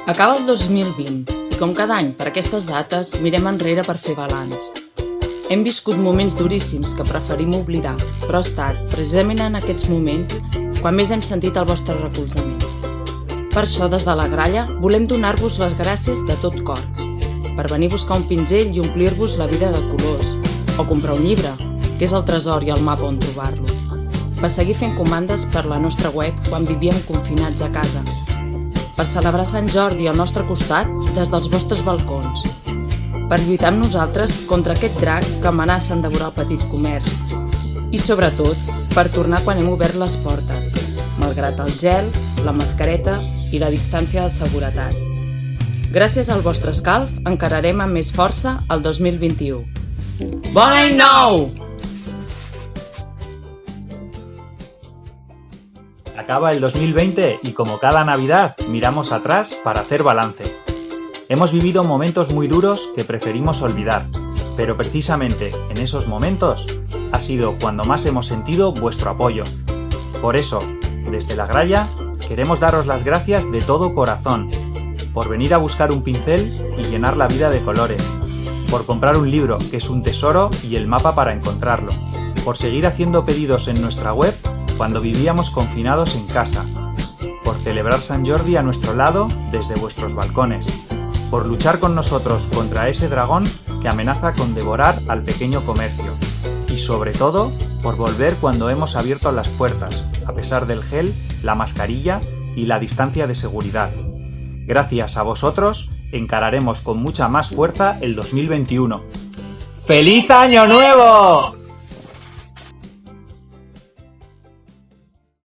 Acaba el 2020 i com cada any per aquestes dates mirem enrere per fer balanç. Hem viscut moments duríssims que preferim oblidar, però ha estat precisament en aquests moments quan més hem sentit el vostre recolzament. Per això, des de la gralla, volem donar-vos les gràcies de tot cor, per venir a buscar un pinzell i omplir-vos la vida de colors, o comprar un llibre, que és el tresor i el mapa on trobar-lo, per seguir fent comandes per la nostra web quan vivíem confinats a casa, per celebrar Sant Jordi al nostre costat des dels vostres balcons, per lluitar amb nosaltres contra aquest drac que amenaça en devorar el petit comerç i, sobretot, per tornar quan hem obert les portes, malgrat el gel, la mascareta i la distància de seguretat. Gràcies al vostre escalf encararem amb més força el 2021. Bon any nou! Acaba el 2020 y como cada Navidad miramos atrás para hacer balance. Hemos vivido momentos muy duros que preferimos olvidar, pero precisamente en esos momentos ha sido cuando más hemos sentido vuestro apoyo. Por eso, desde la gralla, queremos daros las gracias de todo corazón, por venir a buscar un pincel y llenar la vida de colores, por comprar un libro que es un tesoro y el mapa para encontrarlo, por seguir haciendo pedidos en nuestra web cuando vivíamos confinados en casa, por celebrar Sant Jordi a nuestro lado desde vuestros balcones, por luchar con nosotros contra ese dragón que amenaza con devorar al pequeño comercio y sobre todo por volver cuando hemos abierto las puertas, a pesar del gel, la mascarilla y la distancia de seguridad. Gracias a vosotros encararemos con mucha más fuerza el 2021. ¡Feliz Año Nuevo!